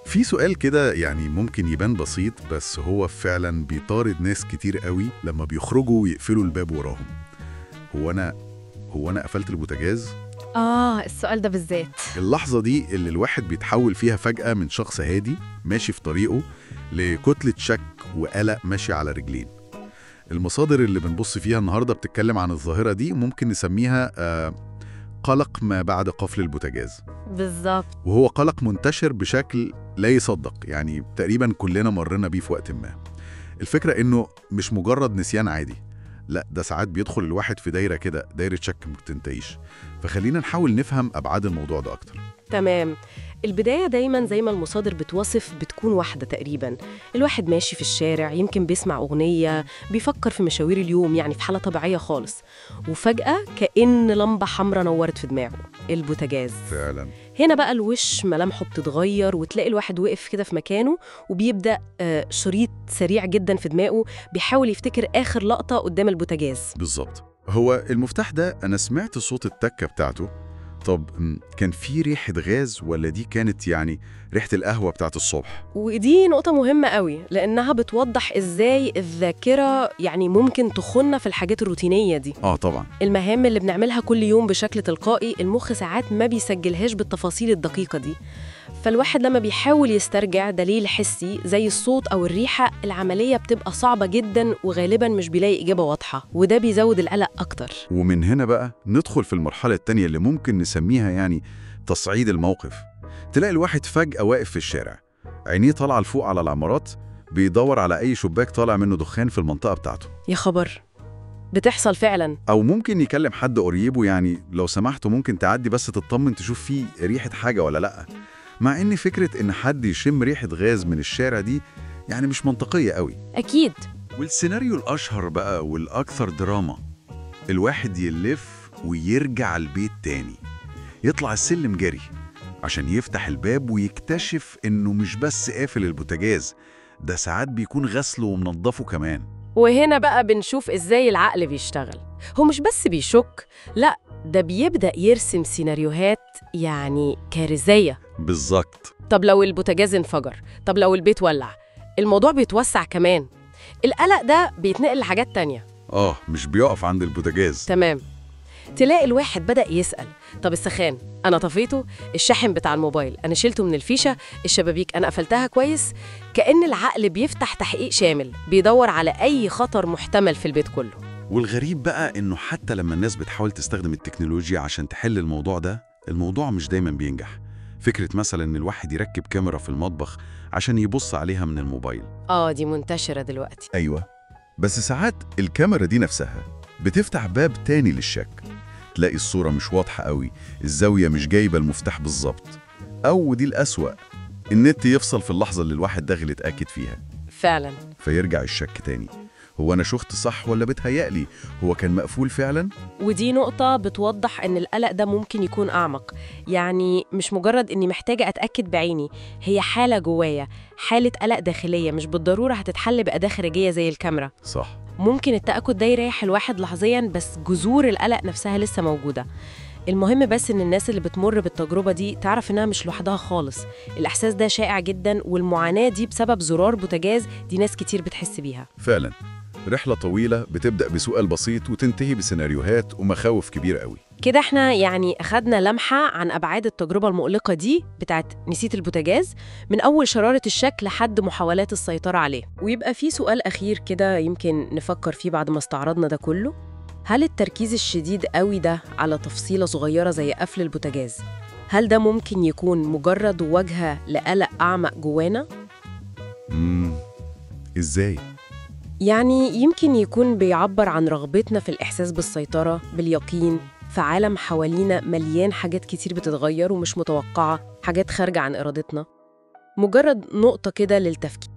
في سؤال كده يعني ممكن يبان بسيط، بس هو فعلا بيطارد ناس كتير قوي لما بيخرجوا ويقفلوا الباب وراهم. هو أنا قفلت البوتاجاز؟ السؤال ده بالذات. اللحظة دي اللي الواحد بيتحول فيها فجأة من شخص هادي ماشي في طريقه لكتلة شك وقلق ماشي على رجلين. المصادر اللي بنبص فيها النهاردة بتتكلم عن الظاهرة دي، ممكن نسميها قلق ما بعد قفل البوتاجاز. بالظبط. وهو قلق منتشر بشكل لا يصدق، يعني تقريبا كلنا مرينا بيه في وقت ما. الفكرة إنه مش مجرد نسيان عادي، لا ده ساعات بيدخل الواحد في دايرة كده، دايرة شك ما بتنتهيش. فخلينا نحاول نفهم أبعاد الموضوع ده أكتر. تمام. البداية دايما زي ما المصادر بتوصف بتكون واحدة تقريبا. الواحد ماشي في الشارع، يمكن بيسمع أغنية، بيفكر في مشاوير اليوم، يعني في حالة طبيعية خالص، وفجأة كأن لمبة حمراء نورت في دماغه، البوتاجاز. فعلا. هنا بقى الوش ملامحه بتتغير، وتلاقي الواحد وقف كده في مكانه وبيبدأ شريط سريع جدا في دماغه، بيحاول يفتكر آخر لقطة قدام البوتاجاز. بالظبط. هو المفتاح ده أنا سمعت صوت التكة بتاعته. طب كان في ريحة غاز ولا دي كانت يعني ريحة القهوة بتاعت الصبح؟ ودي نقطة مهمة قوي، لأنها بتوضح إزاي الذاكرة يعني ممكن تخوننا في الحاجات الروتينية دي. طبعا. المهام اللي بنعملها كل يوم بشكل تلقائي، المخ ساعات ما بيسجلهاش بالتفاصيل الدقيقة دي. فالواحد لما بيحاول يسترجع دليل حسي زي الصوت أو الريحة، العملية بتبقى صعبة جدا وغالبا مش بيلاقي إجابة واضحة، وده بيزود القلق أكتر. ومن هنا بقى ندخل في المرحلة التانية اللي ممكن نسميها يعني تصعيد الموقف. تلاقي الواحد فجأة واقف في الشارع، عينيه طالعة لفوق على العمارات، بيدور على أي شباك طالع منه دخان في المنطقة بتاعته. يا خبر، بتحصل فعلا. أو ممكن يكلم حد قريبه، يعني لو سمحتوا ممكن تعدي بس تطمن تشوف فيه ريحة حاجة ولا لأ. مع إن فكرة إن حد يشم ريحة غاز من الشارع دي يعني مش منطقية قوي. أكيد. والسيناريو الأشهر بقى والأكثر دراما، الواحد يلف ويرجع البيت تاني، يطلع السلم جري عشان يفتح الباب ويكتشف إنه مش بس قافل البوتاجاز، ده ساعات بيكون غسله ومنضفه كمان. وهنا بقى بنشوف إزاي العقل بيشتغل. هو مش بس بيشك، لأ ده بيبدأ يرسم سيناريوهات يعني كارثية. بالظبط. طب لو البوتاجاز انفجر، طب لو البيت ولع، الموضوع بيتوسع كمان. القلق ده بيتنقل لحاجات تانية. مش بيقف عند البوتاجاز. تمام. تلاقي الواحد بدأ يسأل، طب السخان أنا طفيته، الشاحن بتاع الموبايل أنا شلته من الفيشة، الشبابيك أنا قفلتها كويس. كأن العقل بيفتح تحقيق شامل، بيدور على أي خطر محتمل في البيت كله. والغريب بقى إنه حتى لما الناس بتحاول تستخدم التكنولوجيا عشان تحل الموضوع ده، الموضوع مش دايما بينجح. فكرة مثلا إن الواحد يركب كاميرا في المطبخ عشان يبص عليها من الموبايل، دي منتشرة دلوقتي. أيوة، بس ساعات الكاميرا دي نفسها بتفتح باب تاني للشك. تلاقي الصورة مش واضحة قوي، الزاوية مش جايبة المفتاح بالظبط، أو دي الأسوأ، النت يفصل في اللحظة اللي الواحد داخل يتأكد فيها. فعلا. فيرجع الشك تاني، هو أنا شفت صح ولا بتهيألي هو كان مقفول فعلا؟ ودي نقطة بتوضح إن القلق ده ممكن يكون أعمق، يعني مش مجرد إني محتاجة أتأكد بعيني، هي حالة جوايا، حالة قلق داخلية مش بالضرورة هتتحل بأداة خارجية زي الكاميرا. صح. ممكن التأكد ده يريح الواحد لحظياً، بس جذور القلق نفسها لسه موجودة. المهم بس إن الناس اللي بتمر بالتجربة دي تعرف إنها مش لوحدها خالص. الإحساس ده شائع جداً، والمعاناة دي بسبب زرار بوتاجاز دي ناس كتير بتحس بيها. فعلا، رحلة طويلة بتبدأ بسؤال بسيط وتنتهي بسيناريوهات ومخاوف كبيرة قوي. كده احنا يعني أخدنا لمحة عن أبعاد التجربة المؤلقة دي بتاعت نسيت البوتاجاز، من أول شرارة الشك لحد محاولات السيطرة عليه. ويبقى في سؤال أخير كده يمكن نفكر فيه بعد ما استعرضنا ده كله: هل التركيز الشديد قوي ده على تفصيلة صغيرة زي قفل البوتاجاز، هل ده ممكن يكون مجرد وجهة لقلق أعمق جوانا؟ إزاي؟ يعني يمكن يكون بيعبر عن رغبتنا في الإحساس بالسيطرة، باليقين في عالم حوالينا مليان حاجات كتير بتتغير ومش متوقعة، حاجات خارجة عن إرادتنا. مجرد نقطة كده للتفكير.